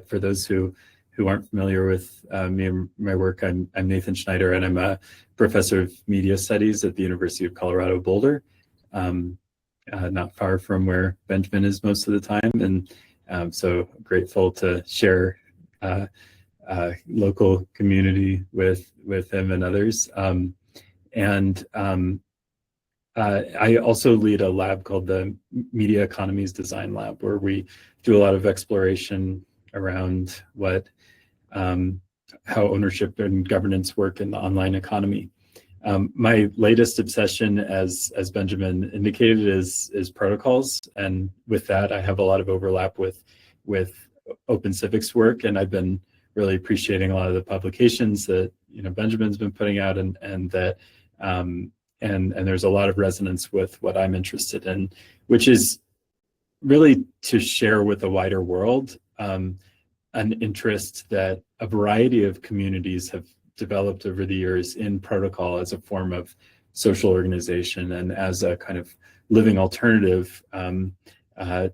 for those who aren't familiar with me and my work, I'm Nathan Schneider, and I'm a professor of media studies at the University of Colorado Boulder, not far from where Benjamin is most of the time, and so grateful to share local community with him and others. I also lead a lab called the Media Economies Design Lab, where we do a lot of exploration around how ownership and governance work in the online economy. My latest obsession, as Benjamin indicated, is protocols, and with that, I have a lot of overlap with Open Civics work, and I've been really appreciating a lot of the publications that Benjamin's been putting out, and that and there's a lot of resonance with what I'm interested in, which is really to share with the wider world an interest that a variety of communities have developed over the years in protocol as a form of social organization and as a kind of living alternative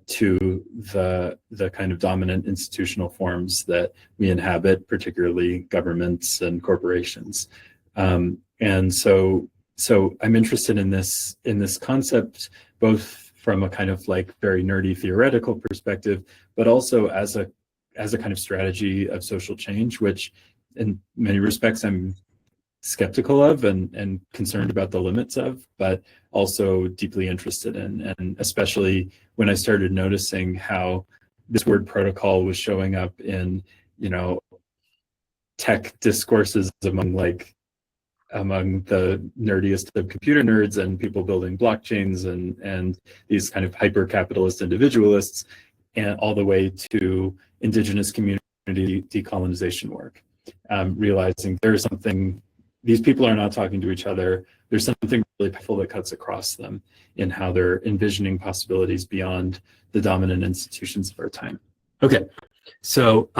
to the kind of dominant institutional forms that we inhabit, particularly governments and corporations. And so I'm interested in this concept, both from a kind of like very nerdy theoretical perspective, but also as a kind of strategy of social change, which in many respects I'm skeptical of and concerned about the limits of, but also deeply interested in. And especially when I started noticing how this word protocol was showing up in, tech discourses among the nerdiest of computer nerds and people building blockchains and these kind of hyper-capitalist individualists, and all the way to indigenous community decolonization work. Realizing there's something, these people are not talking to each other. There's something really powerful that cuts across them in how they're envisioning possibilities beyond the dominant institutions of our time. Okay, so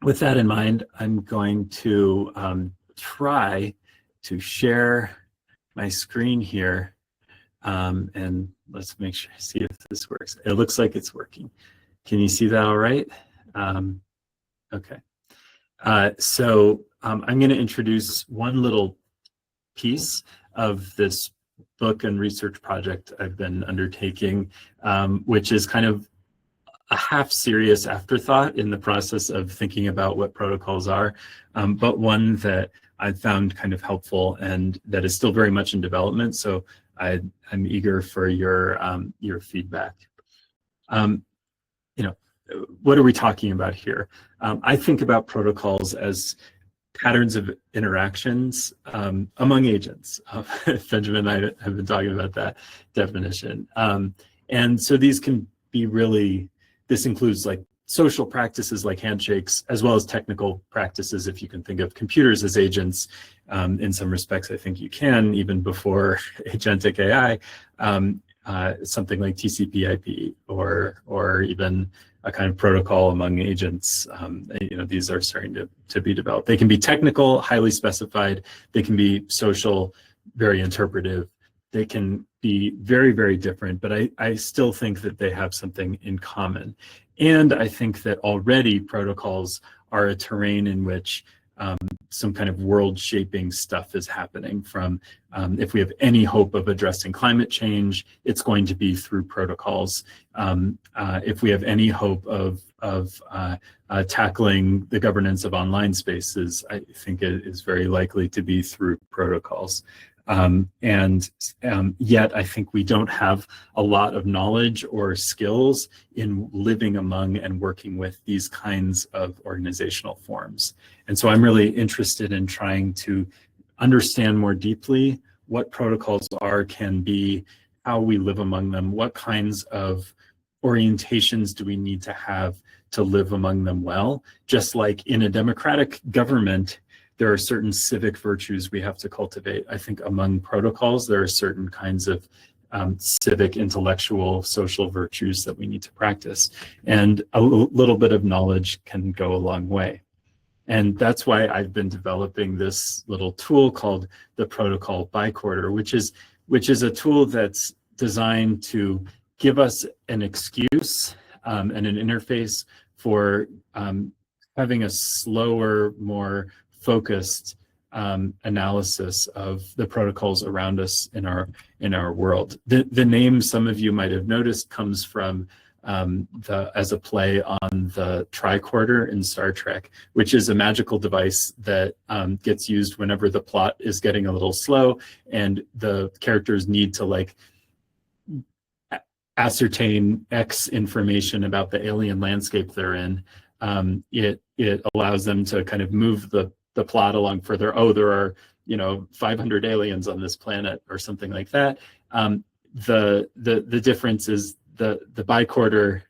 with that in mind, I'm going to try to share my screen here, and let's make sure, see if this works. It looks like it's working. Can you see that all right? Okay. So I'm going to introduce one little piece of this book and research project I've been undertaking, which is kind of a half serious afterthought in the process of thinking about what protocols are, but one that I found kind of helpful and that is still very much in development. So I'm eager for your feedback. What are we talking about here? I think about protocols as patterns of interactions among agents. Benjamin and I have been talking about that definition. And so these can be really, this includes like social practices like handshakes, as well as technical practices. If you can think of computers as agents, in some respects, I think you can, even before agentic AI, something like TCP/IP or even a kind of protocol among agents. These are starting to be developed. They can be technical, highly specified. They can be social, very interpretive. They can be very, very different, but I still think that they have something in common. And I think that already protocols are a terrain in which some kind of world-shaping stuff is happening from, if we have any hope of addressing climate change, it's going to be through protocols. If we have any hope of tackling the governance of online spaces, I think it is very likely to be through protocols. Yet I think we don't have a lot of knowledge or skills in living among and working with these kinds of organizational forms. And so I'm really interested in trying to understand more deeply what protocols are, can be, how we live among them, what kinds of orientations do we need to have to live among them well. Just like in a democratic government, there are certain civic virtues we have to cultivate. I think among protocols, there are certain kinds of civic, intellectual, social virtues that we need to practice. And a little bit of knowledge can go a long way. And that's why I've been developing this little tool called the Protocol Bicorder, which is a tool that's designed to give us an excuse and an interface for having a slower, more focused analysis of the protocols around us in our world. The name, some of you might have noticed, comes from as a play on the tricorder in Star Trek, which is a magical device that gets used whenever the plot is getting a little slow and the characters need to like ascertain X information about the alien landscape they're in. It allows them to kind of move the plot along further. Oh, there are 500 aliens on this planet or something like that. The difference is the bicorder.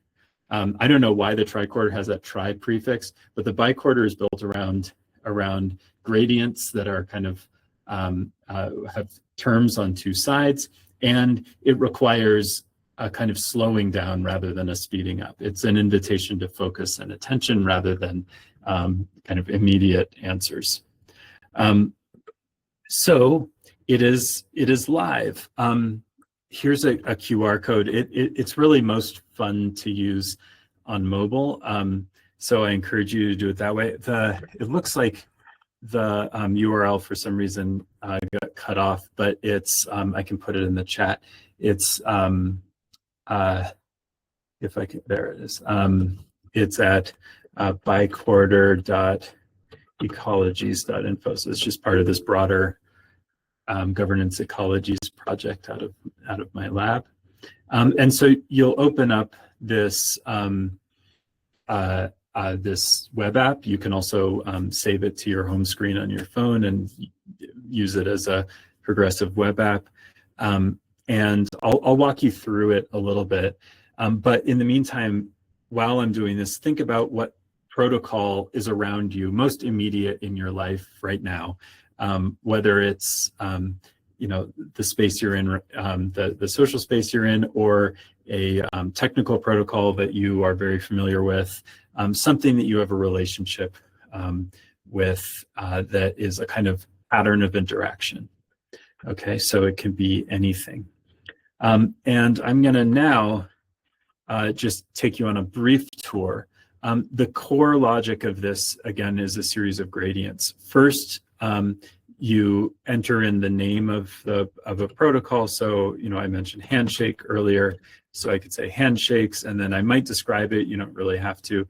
I don't know why the tricorder has that tri prefix, but the bicorder is built around gradients that are kind of have terms on two sides, and it requires a kind of slowing down rather than a speeding up. It's an invitation to focus and attention rather than kind of immediate answers. So it is live. Here's a QR code. It's really most fun to use on mobile. So I encourage you to do it that way. It looks like the URL for some reason got cut off, but it's I can put it in the chat. It's if I can, there it is. It's at bicorder.ecologies.info. So it's just part of this broader governance ecologies project out of my lab. And so you'll open up this this web app. You can also save it to your home screen on your phone and use it as a progressive web app. And I'll walk you through it a little bit. But in the meantime, while I'm doing this, think about what protocol is around you, most immediate in your life right now, whether it's the space you're in, the social space you're in, or a technical protocol that you are very familiar with, something that you have a relationship with that is a kind of pattern of interaction. Okay, so it can be anything. And I'm going to now just take you on a brief tour. The core logic of this, again, is a series of gradients. First, you enter in the name of a protocol. So, I mentioned handshake earlier, so I could say handshakes, and then I might describe it. You don't really have to.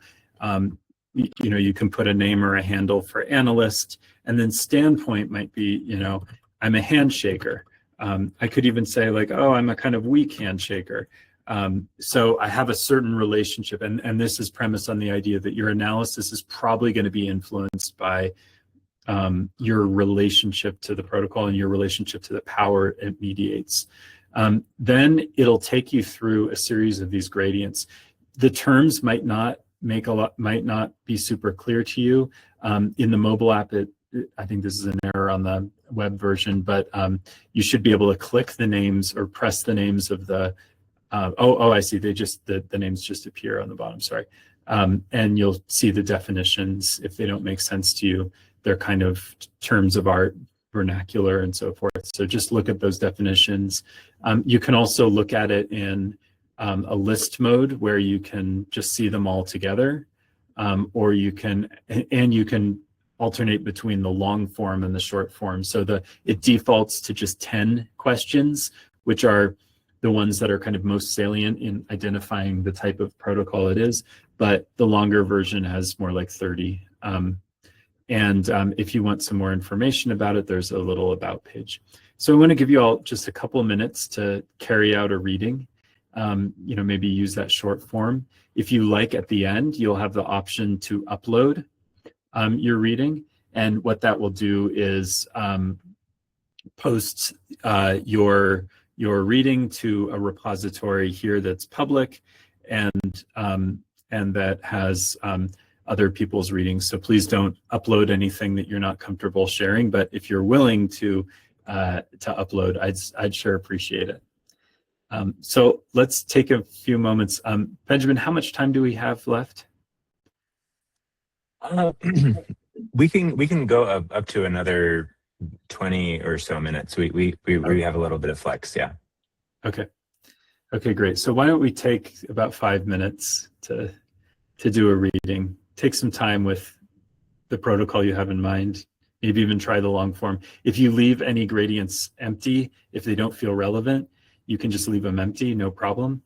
You can put a name or a handle for analyst, and then standpoint might be, I'm a handshaker. I could even say like, oh, I'm a kind of weak handshaker. So I have a certain relationship, and this is premised on the idea that your analysis is probably going to be influenced by your relationship to the protocol and your relationship to the power it mediates. Then it'll take you through a series of these gradients. The terms might not be super clear to you. In the mobile app, I think this is an error on the web version, but you should be able to click the names or press the names of the I see. The names just appear on the bottom. Sorry, and you'll see the definitions. If they don't make sense to you, they're kind of terms of art, vernacular, and so forth. So just look at those definitions. You can also look at it in a list mode where you can just see them all together, or you can alternate between the long form and the short form. So it defaults to just 10 questions, which are the ones that are kind of most salient in identifying the type of protocol it is, but the longer version has more like 30. If you want some more information about it, there's a little about page. So I want to give you all just a couple of minutes to carry out a reading. Maybe use that short form. If you like, at the end, you'll have the option to upload your reading. And what that will do is post your reading to a repository here that's public and that has other people's readings. So please don't upload anything that you're not comfortable sharing. But if you're willing to upload, I'd sure appreciate it. So let's take a few moments. Benjamin, how much time do we have left? We can go up to another 20 or so minutes. We have a little bit of flex, yeah. Okay, great. So why don't we take about 5 minutes to to do a reading. Take some time with the protocol you have in mind. Maybe even try the long form. If you leave any gradients empty, if they don't feel relevant, you can just leave them empty, no problem.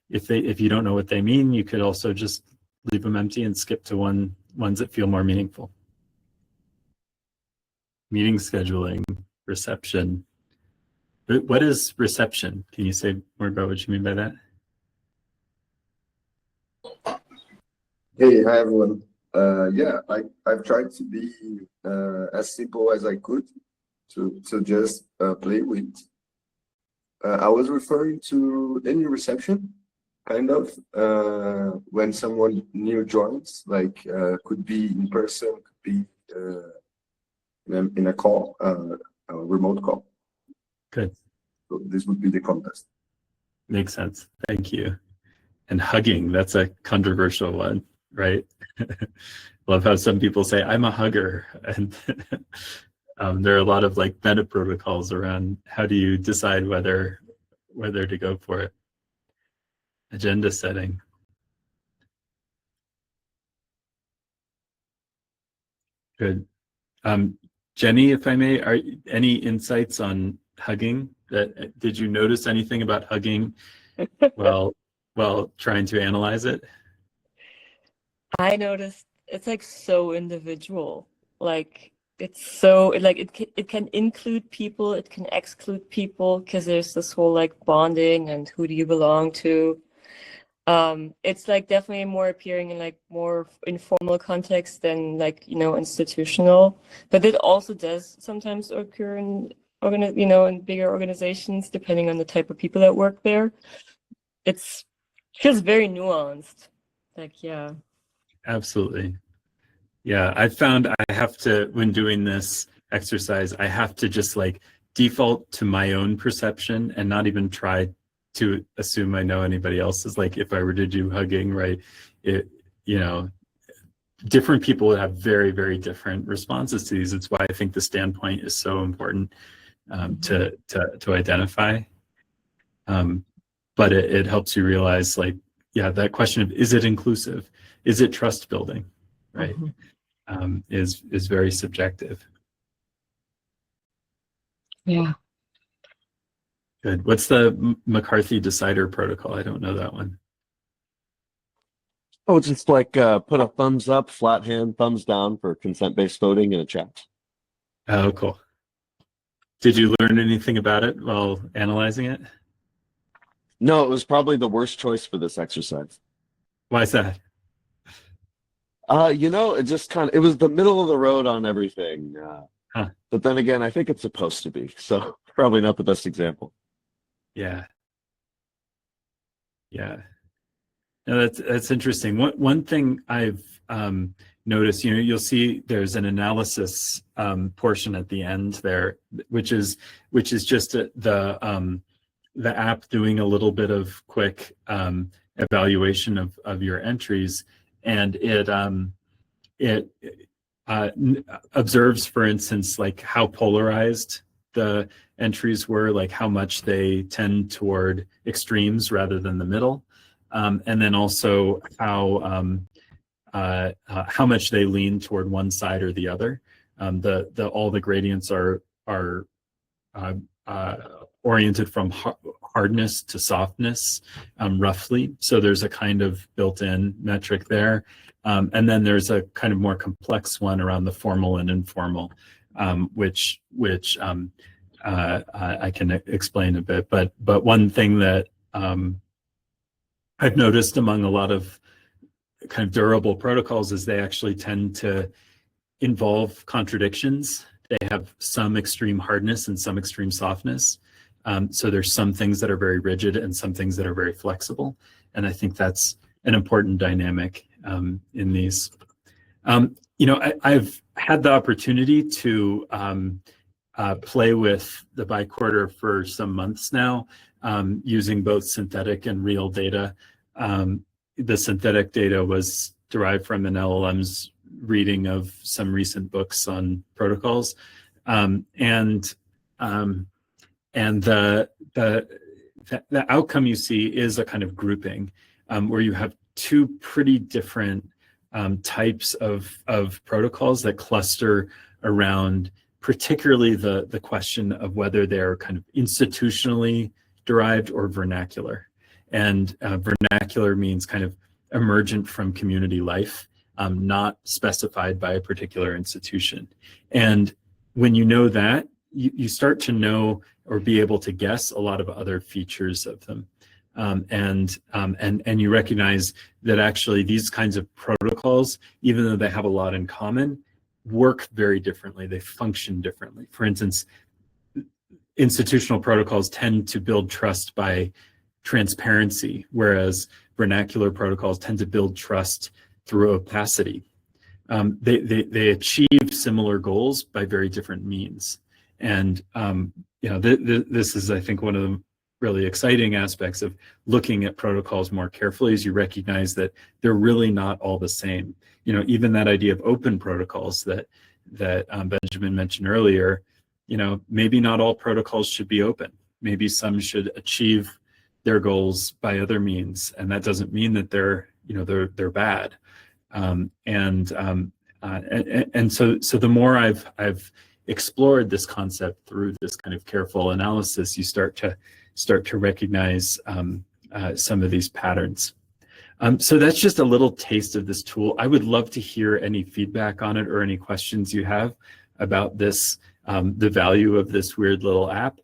If you don't know what they mean, you could also just leave them empty and skip to ones that feel more meaningful. Meeting scheduling, reception. What is reception? Can you say more about what you mean by that? Hey, hi everyone. Yeah, I've tried to be as simple as I could to just play with. I was referring to any reception, kind of, when someone new joins, like could be in person, could be in a call, a remote call. Good. So this would be the contest. Makes sense. Thank you. And hugging, that's a controversial one, right? Love how some people say, I'm a hugger. And there are a lot of like meta protocols around how do you decide whether to go for it. Agenda setting. Good. Jenny, if I may, are any insights on hugging? Did you notice anything about hugging while trying to analyze it? I noticed it's like so individual. Like it's so like it can include people, it can exclude people because there's this whole like bonding and who do you belong to. It's like definitely more appearing in like more informal context than like, you know, institutional, but it also does sometimes occur in in bigger organizations, depending on the type of people that work there. It's feels very nuanced. Like, yeah. Absolutely. Yeah, I found I have to, when doing this exercise, I have to just like default to my own perception and not even try to assume I know anybody else's. Like if I were to do hugging, right, different people would have very, very different responses to these. It's why I think the standpoint is so important to identify. But it helps you realize, like, yeah, that question of is it inclusive? Is it trust building, right? Is very subjective. Yeah. Good. What's the McCarthy decider protocol? I don't know that one. Oh, it's just like put a thumbs up, flat hand, thumbs down for consent-based voting in a chat. Oh, cool. Did you learn anything about it while analyzing it? No, it was probably the worst choice for this exercise. Why is that? It just it was the middle of the road on everything. Huh. But then again, I think it's supposed to be, so probably not the best example. Yeah. Yeah. No, that's interesting. One thing I've noticed, you'll see there's an analysis portion at the end there, which is just the app doing a little bit of quick evaluation of your entries, and it observes, for instance, like how polarized the entries were, like how much they tend toward extremes rather than the middle, and then also how much they lean toward one side or the other. All the gradients are oriented from hardness to softness, roughly. So there's a kind of built-in metric there. And then there's a kind of more complex one around the formal and informal, which I can explain a bit. But one thing that I've noticed among a lot of kind of durable protocols is they actually tend to involve contradictions. They have some extreme hardness and some extreme softness. So there's some things that are very rigid and some things that are very flexible. And I think that's an important dynamic in these. I've had the opportunity to play with the bicorder for some months now, using both synthetic and real data. The synthetic data was derived from an LLM's reading of some recent books on protocols, and the outcome you see is a kind of grouping where you have two pretty different types of protocols that cluster around particularly the question of whether they're kind of institutionally derived or vernacular. And vernacular means kind of emergent from community life, not specified by a particular institution. And when you know that, you start to know or be able to guess a lot of other features of them. And you recognize that actually these kinds of protocols, even though they have a lot in common, work very differently. They function differently. For instance, institutional protocols tend to build trust by transparency, whereas vernacular protocols tend to build trust through opacity. They achieve similar goals by very different means. And this is, I think, one of the really exciting aspects of looking at protocols more carefully, is you recognize that they're really not all the same. Even that idea of open protocols that Benjamin mentioned earlier, maybe not all protocols should be open. Maybe some should achieve their goals by other means, and that doesn't mean that they're bad. And so the more I've explored this concept through this kind of careful analysis, you start to recognize some of these patterns. So that's just a little taste of this tool. I would love to hear any feedback on it or any questions you have about this, the value of this weird little app.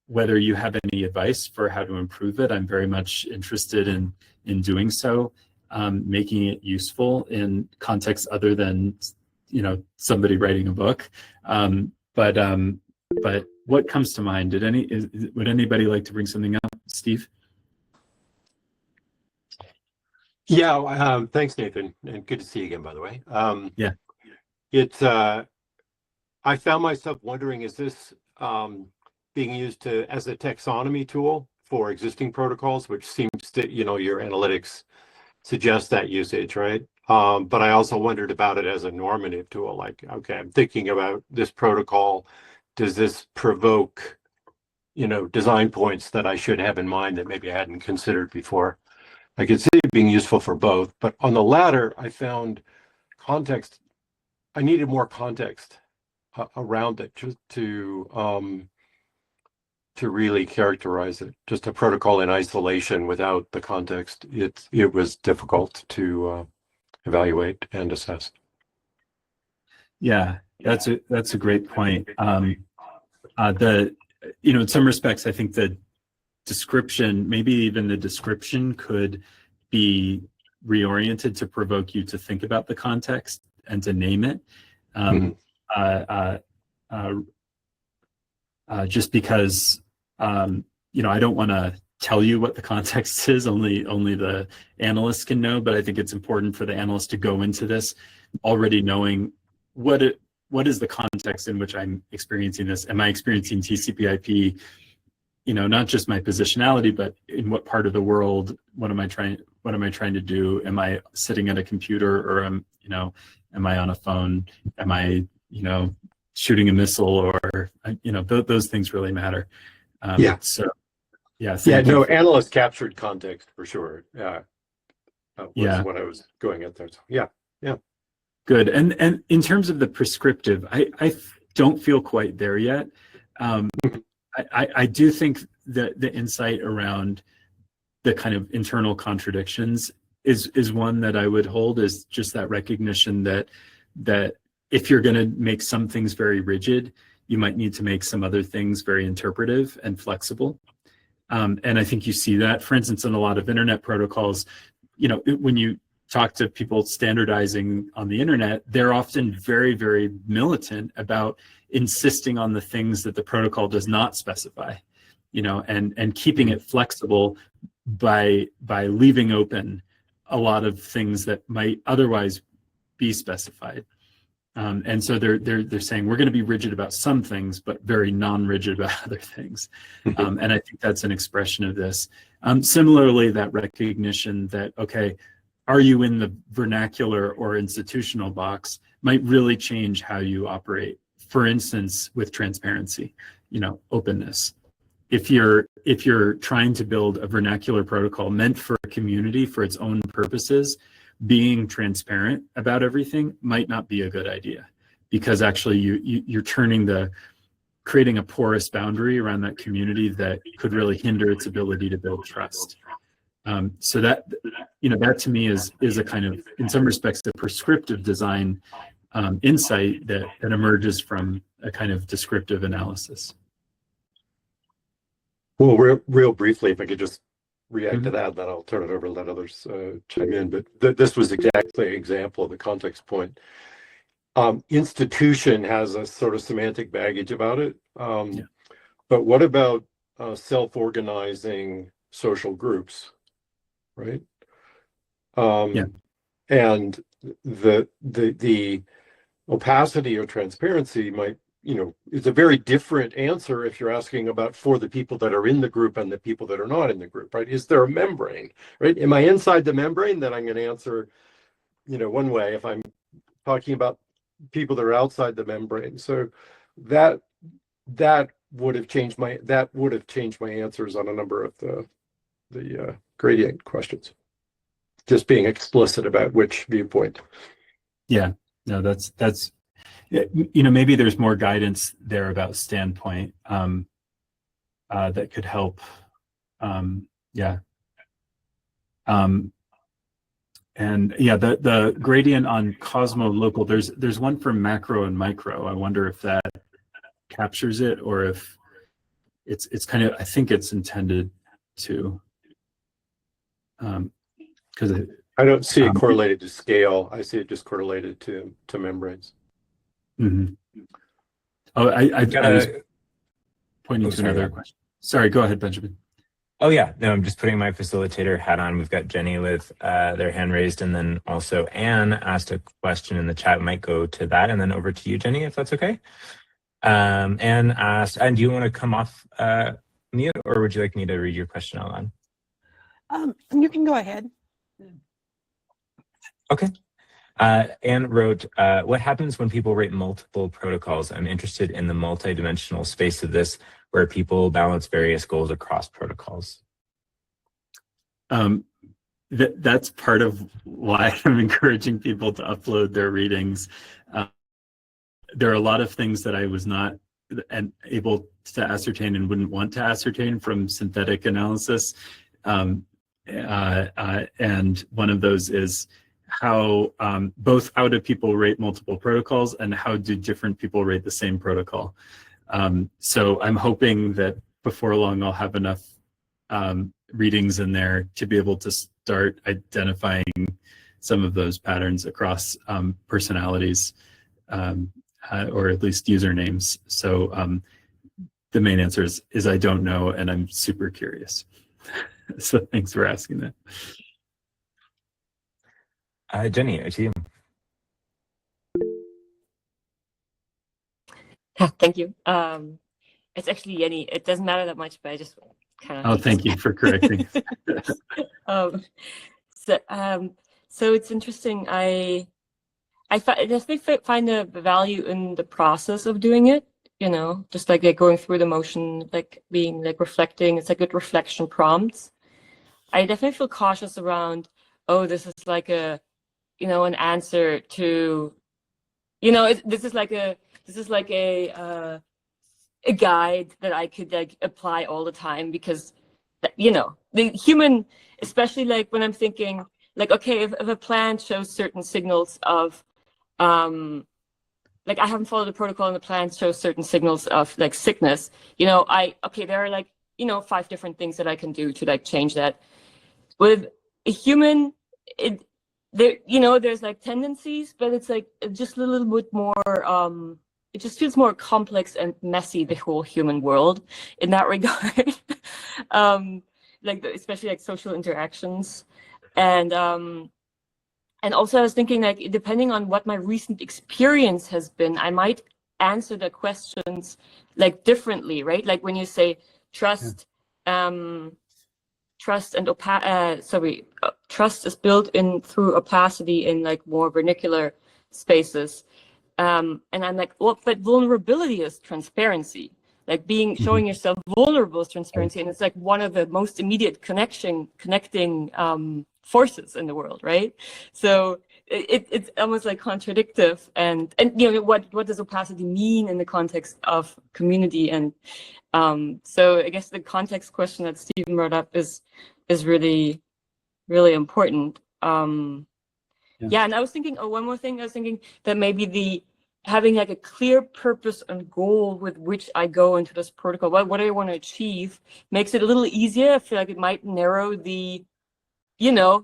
Whether you have any advice for how to improve it, I'm very much interested in doing so, making it useful in contexts other than somebody writing a book. But what comes to mind? Would anybody like to bring something up? Steve? Yeah, thanks, Nathan, and good to see you again, by the way. Yeah. I found myself wondering, is this being used as a taxonomy tool for existing protocols, which seems to, your analytics suggest that usage, right? But I also wondered about it as a normative tool, like, okay, I'm thinking about this protocol. Does this provoke, design points that I should have in mind that maybe I hadn't considered before? I could see it being useful for both, but on the latter, I found context. I needed more context around it to really characterize it. Just a protocol in isolation without the context, it was difficult to evaluate and assess. Yeah, that's a great point. In some respects, I think the description, maybe even the description, could be reoriented to provoke you to think about the context and to name it. Just because I don't want to tell you what the context is, only the analysts can know, but I think it's important for the analyst to go into this already knowing what is the context in which I'm experiencing this. Am I experiencing TCP/IP, not just my positionality, but in what part of the world? What am I trying to do? Am I sitting at a computer, or am I on a phone? Am I shooting a missile, or those things really matter. So no, analysts captured context for sure. Was what I was going at there. So, yeah. Good. And in terms of the prescriptive, I don't feel quite there yet. I do think that the insight around the kind of internal contradictions is one that I would hold, is just that recognition that if you're going to make some things very rigid, you might need to make some other things very interpretive and flexible. And I think you see that, for instance, in a lot of internet protocols. When you talk to people standardizing on the internet, they're often very, very militant about insisting on the things that the protocol does not specify, and keeping it flexible by leaving open a lot of things that might otherwise be specified. And so they're saying we're going to be rigid about some things, but very non-rigid about other things. And I think that's an expression of this. Similarly, that recognition that, okay, are you in the vernacular or institutional box might really change how you operate. For instance, with transparency, openness. if you're trying to build a vernacular protocol meant for a community for its own purposes, being transparent about everything might not be a good idea, because actually you're creating a porous boundary around that community that could really hinder its ability to build trust. So that to me is a kind of, in some respects, a prescriptive design insight that emerges from a kind of descriptive analysis. Well, real briefly, if I could just react to that, then I'll turn it over and let others chime in. But this was exactly an example of the context point. Institution has a sort of semantic baggage about it. But what about self-organizing social groups, right? And the opacity or transparency might, it's a very different answer if you're asking about for the people that are in the group and the people that are not in the group, right? Is there a membrane, right? Am I inside the membrane? Then I'm going to answer, one way. If I'm talking about people that are outside the membrane, so that would have changed my answers on a number of the gradient questions. Just being explicit about which viewpoint. Yeah, no, that's maybe there's more guidance there about standpoint that could help. The gradient on cosmo-local, there's one for macro and micro. I wonder if that captures it, or if it's kind of, I think it's intended to, because I don't see it correlated to scale. I see it just correlated to membranes. Mm-hmm. Oh, I was pointing to another question. Sorry, go ahead, Benjamin. Oh yeah, no, I'm just putting my facilitator hat on. We've got Jenny with their hand raised, and then also Anne asked a question in the chat. Might go to that, and then over to you, Jenny, if that's okay. Anne asked, and do you want to come off mute, or would you like me to read your question out loud? You can go ahead. Okay. Anne wrote, what happens when people write multiple protocols? I'm interested in the multidimensional space of this, where people balance various goals across protocols. That's part of why I'm encouraging people to upload their readings. There are a lot of things that I was not able to ascertain and wouldn't want to ascertain from synthetic analysis. And one of those is how how do people rate multiple protocols, and how do different people rate the same protocol? So I'm hoping that before long I'll have enough readings in there to be able to start identifying some of those patterns across personalities, or at least usernames. So the main answer is I don't know, and I'm super curious. So thanks for asking that. Jenny, to you. Thank you. It's actually Jenny. It doesn't matter that much, but I just kind of. Oh, thank you for correcting. So it's interesting. I definitely find the value in the process of doing it. Just like going through the motion, like being like reflecting. It's like good reflection prompts. I definitely feel cautious around. Oh, this is like a, an answer to, this is like a guide that I could like apply all the time, because the human, especially like when I'm thinking like, okay, if a plant shows certain signals of like I haven't followed the protocol and the plant shows certain signals of like sickness, there are like 5 different things that I can do to like change that. With a human, there's like tendencies, but it's like just a little bit more it just feels more complex and messy, the whole human world in that regard. Especially like social interactions. And also I was thinking, like, depending on what my recent experience has been, I might answer the questions like differently, right? Like when you say trust, trust is built in through opacity in like more vernacular spaces. And I'm like, well, but vulnerability is transparency. Like showing yourself vulnerable is transparency, and it's like one of the most immediate connecting forces in the world, right? So it's almost like contradictive, and what does opacity mean in the context of community? And so I guess the context question that Stephen brought up is really, really important. Yeah, and I was thinking, one more thing. I was thinking that maybe having like a clear purpose and goal with which I go into this protocol, what I want to achieve, makes it a little easier. I feel like it might narrow the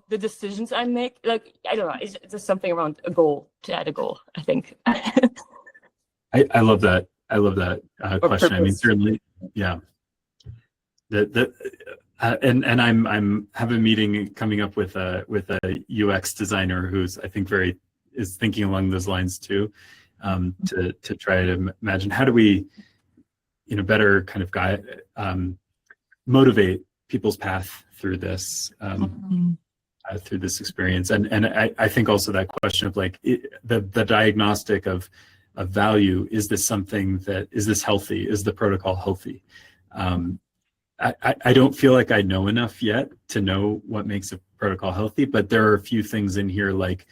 decisions I make. Like, I don't know, it's just something around a goal, to add a goal, I think. I love that. I love that question. Purpose. I mean, certainly, yeah. And I'm have a meeting coming up with a UX designer who's, I think, is thinking along those lines too, to try to imagine how do we, better kind of guide, motivate people's path through this experience. And I think also that question of like the diagnostic of value, is this healthy? Is the protocol healthy? I don't feel like I know enough yet to know what makes a protocol healthy, but there are a few things in here like,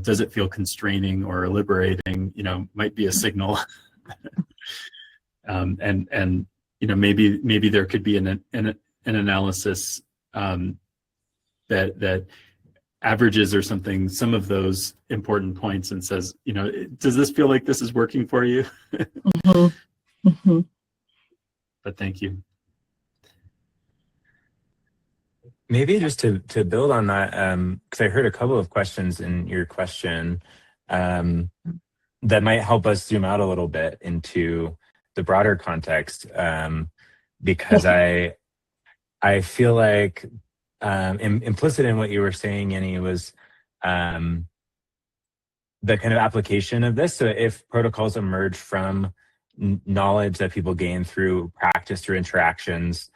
does it feel constraining or liberating? Might be a signal. And maybe there could be an analysis that averages or something some of those important points and says, does this feel like this is working for you? But thank you. Maybe just to build on that, because I heard a couple of questions in your question that might help us zoom out a little bit into the broader context, because I feel like implicit in what you were saying, Yenny, was the kind of application of this. So if protocols emerge from knowledge that people gain through practice, through interactions,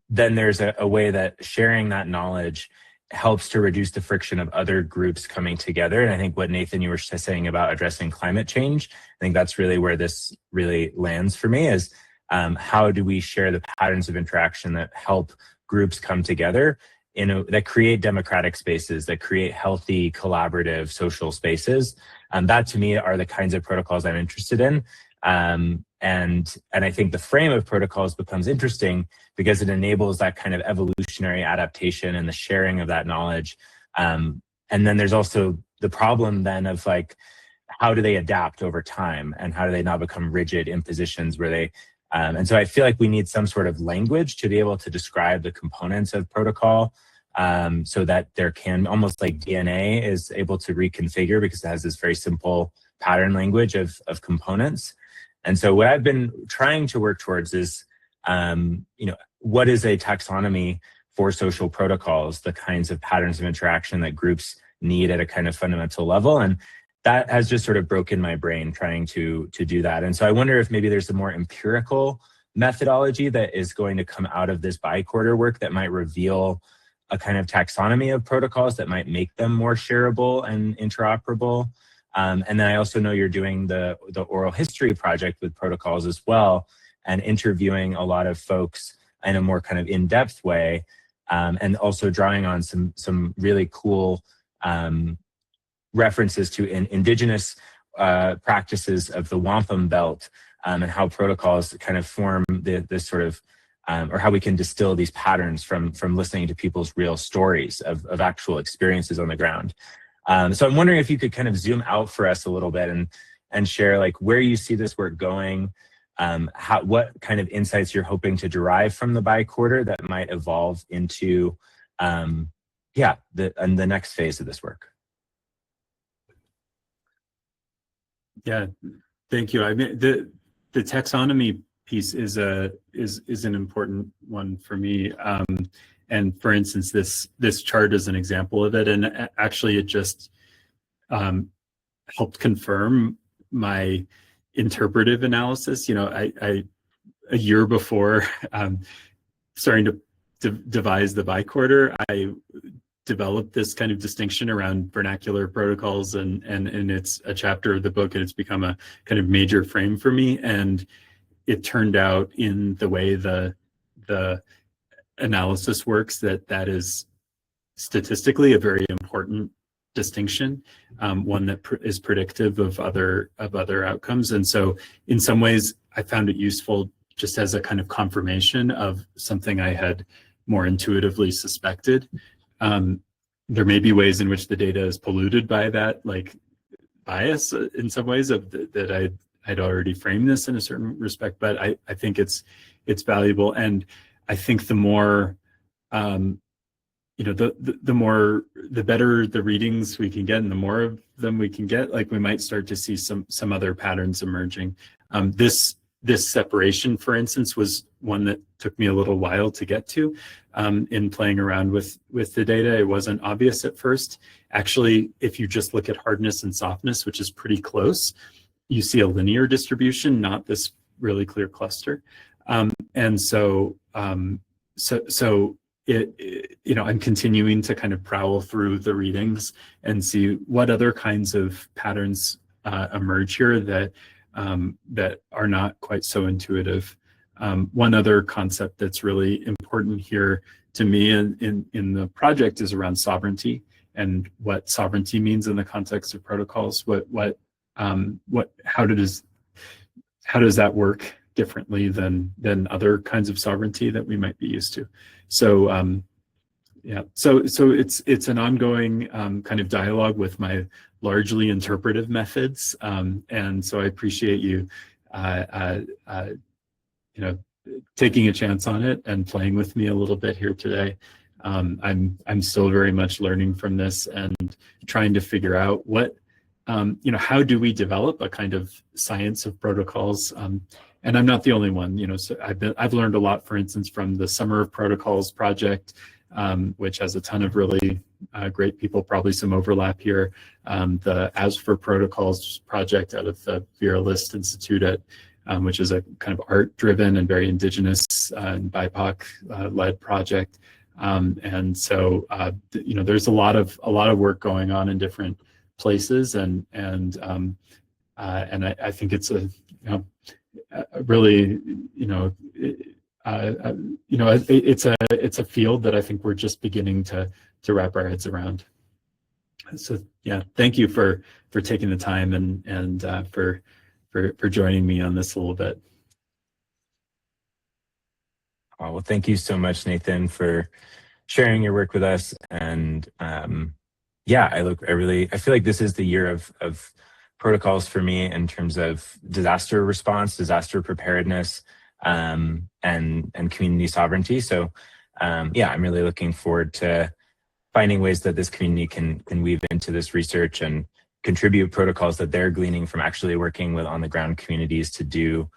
then there's a way that sharing that knowledge helps to reduce the friction of other groups coming together. And I think what Nathan, you were saying about addressing climate change, I think that's really where this really lands for me, is how do we share the patterns of interaction that help groups come together, that create democratic spaces, that create healthy, collaborative social spaces. That to me are the kinds of protocols I'm interested in. And I think the frame of protocols becomes interesting because it enables that kind of evolutionary adaptation and the sharing of that knowledge. And then there's also the problem then of like, how do they adapt over time, and how do they not become rigid impositions where they, and so I feel like we need some sort of language to be able to describe the components of protocol, so that there can, almost like DNA is able to reconfigure because it has this very simple pattern language of components. And so what I've been trying to work towards is, what is a taxonomy for social protocols, the kinds of patterns of interaction that groups need at a kind of fundamental level. And that has just sort of broken my brain trying to do that. And so I wonder if maybe there's a more empirical methodology that is going to come out of this bicorder work that might reveal a kind of taxonomy of protocols that might make them more shareable and interoperable. And then I also know you're doing the oral history project with protocols as well, and interviewing a lot of folks in a more kind of in-depth way, and also drawing on some really cool references to indigenous practices of the wampum belt, and how protocols kind of form this sort of, or how we can distill these patterns from listening to people's real stories of actual experiences on the ground. So I'm wondering if you could kind of zoom out for us a little bit and share like where you see this work going, what kind of insights you're hoping to derive from the bicorder that might evolve into, the next phase of this work. Yeah, thank you. I mean, the taxonomy piece is an important one for me. And for instance, this chart is an example of it. And actually, it just helped confirm my interpretive analysis. I a year before starting to devise the bicorder, I developed this kind of distinction around vernacular protocols, and it's a chapter of the book, and it's become a kind of major frame for me. And it turned out in the way the analysis works that is statistically a very important distinction, one that is predictive of other outcomes. And so in some ways, I found it useful just as a kind of confirmation of something I had more intuitively suspected. There may be ways in which the data is polluted by that, like bias in some ways that I'd already framed this in a certain respect, but I think it's valuable. And I think the more, the better the readings we can get, and the more of them we can get, like we might start to see some other patterns emerging. This separation, for instance, was one that took me a little while to get to. In playing around with the data, it wasn't obvious at first. Actually, if you just look at hardness and softness, which is pretty close, you see a linear distribution, not this really clear cluster. And so I'm continuing to kind of prowl through the readings and see what other kinds of patterns emerge here that are not quite so intuitive. One other concept that's really important here to me in the project is around sovereignty and what sovereignty means in the context of protocols. How does that work differently than other kinds of sovereignty that we might be used to? So so it's an ongoing kind of dialogue with my largely interpretive methods, and so I appreciate you taking a chance on it and playing with me a little bit here today. I'm still very much learning from this and trying to figure out what how do we develop a kind of science of protocols. And I'm not the only one, so I've learned a lot, for instance, from the Summer of Protocols project, which has a ton of really great people, probably some overlap here. The As for Protocols project out of the Vera List Institute, which is a kind of art-driven and very indigenous and BIPOC-led project. And so there's a lot of work going on in different places, and I think it's a really it's a field that I think we're just beginning to wrap our heads around. So yeah, thank you for taking the time and for joining me on this a little bit. Oh, well, thank you so much, Nathan, for sharing your work with us. And yeah, I feel like this is the year of protocols for me in terms of disaster response, disaster preparedness, and community sovereignty. So yeah, I'm really looking forward to finding ways that this community can weave into this research and contribute protocols that they're gleaning from actually working with on the ground communities to do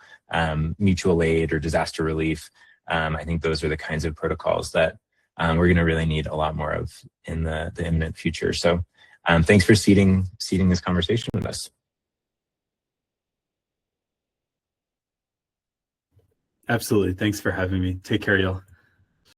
mutual aid or disaster relief. I think those are the kinds of protocols that we're going to really need a lot more of in the imminent future. So thanks for seeding this conversation with us. Absolutely. Thanks for having me. Take care, y'all.